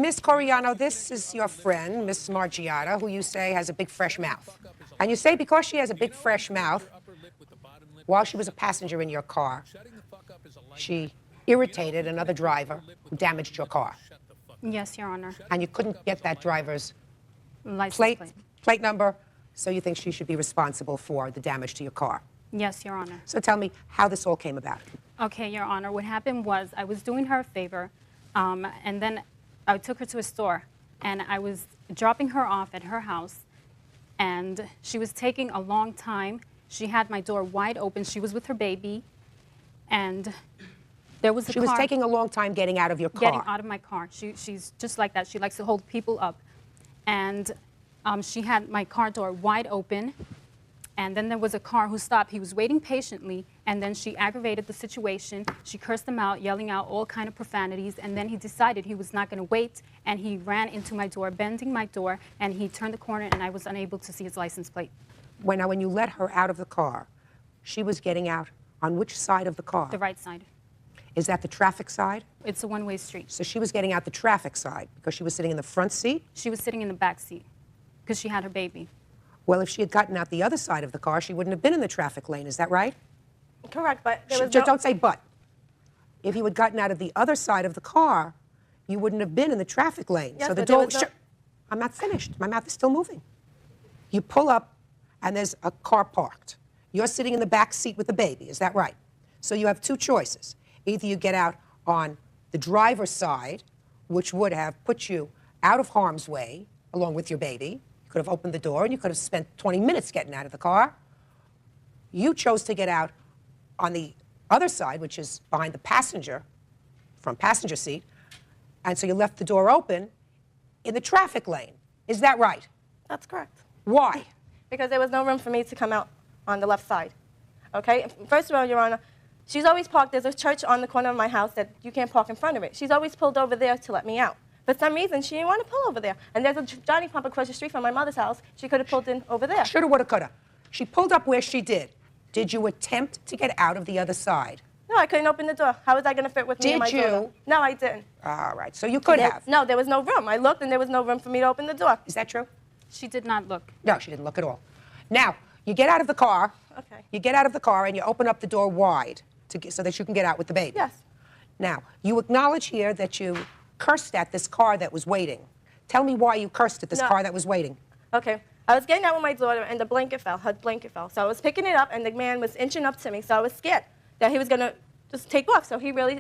Miss Coriano, this is your friend, Miss Margiata, who you say has a big, fresh mouth. And you say because she has a big, fresh mouth, while she was a passenger in your car, she irritated another driver who damaged your car. Yes, Your Honor. And you couldn't get that driver's License plate number, so you think she should be responsible for the damage to your car. Yes, Your Honor. So tell me how this all came about. Okay, Your Honor. What happened was I was doing her a favor, and then I took her to a store, and I was dropping her off at her house, and she was taking a long time. She had my door wide open. She was with her baby, and there was a car. She was taking a long time getting out of your car. Getting out of my car. She's just like that. She likes to hold people up. And she had my car door wide open. And then there was a car who stopped. He was waiting patiently. And then she aggravated the situation. She cursed him out, yelling out all kind of profanities. And then he decided he was not going to wait. And he ran into my door, bending my door. And he turned the corner, and I was unable to see his license plate. When you let her out of the car, she was getting out on which side of the car? The right side. Is that the traffic side? It's a one-way street. So she was getting out the traffic side because she was sitting in the front seat? She was sitting in the back seat because she had her baby. Well, if she had gotten out the other side of the car, she wouldn't have been in the traffic lane. Is that right? Correct, but there was Don't say but. If you had gotten out of the other side of the car, you wouldn't have been in the traffic lane. Yes, so the but there door... was no... I'm not finished. My mouth is still moving. You pull up, and there's a car parked. You're sitting in the back seat with the baby. Is that right? So you have two choices. Either you get out on the driver's side, which would have put you out of harm's way, along with your baby. You could have opened the door, and you could have spent 20 minutes getting out of the car. You chose to get out on the other side, which is behind the passenger, front passenger seat, and so you left the door open in the traffic lane. Is that right? That's correct. Why? Because there was no room for me to come out on the left side. Okay? First of all, Your Honor, she's always parked. There's a church on the corner of my house that you can't park in front of it. She's always pulled over there to let me out. For some reason, she didn't want to pull over there. And there's a Johnny Pump across the street from my mother's house. She could have pulled in over there. Shoulda, woulda, coulda. She pulled up where she did. Did you attempt to get out of the other side? No, I couldn't open the door. How was that going to fit with me and my daughter? Did you? No, I didn't. All right, so you could have. No, there was no room. I looked, and there was no room for me to open the door. Is that true? She did not look. No, she didn't look at all. Now, you get out of the car. Okay. You get out of the car, and you open up the door wide so that you can get out with the baby. Yes. Now, you acknowledge here that you cursed at this car that was waiting. Tell me why you cursed at this car that was waiting. Okay. I was getting out with my daughter, and the blanket fell. Her blanket fell. So I was picking it up, and the man was inching up to me, so I was scared that he was going to just take off. So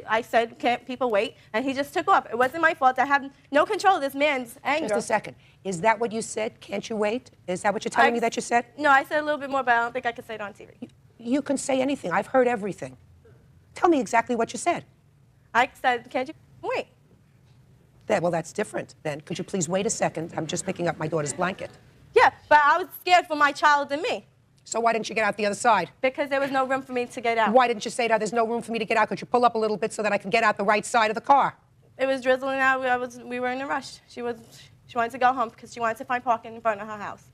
I said, can't people wait? And he just took off. It wasn't my fault. I have no control of this man's anger. Just a second. Is that what you said? Can't you wait? Is that what you're telling me that you said? No, I said a little bit more, but I don't think I could say it on TV. You can say anything. I've heard everything. Tell me exactly what you said. I said, can't you wait? Well, that's different then. Could you please wait a second? I'm just picking up my daughter's blanket. Yeah, but I was scared for my child and me. So why didn't you get out the other side? Because there was no room for me to get out. Why didn't you say, no, there's no room for me to get out? Could you pull up a little bit so that I can get out the right side of the car? It was drizzling out. We were in a rush. She wanted to go home because she wanted to find parking in front of her house.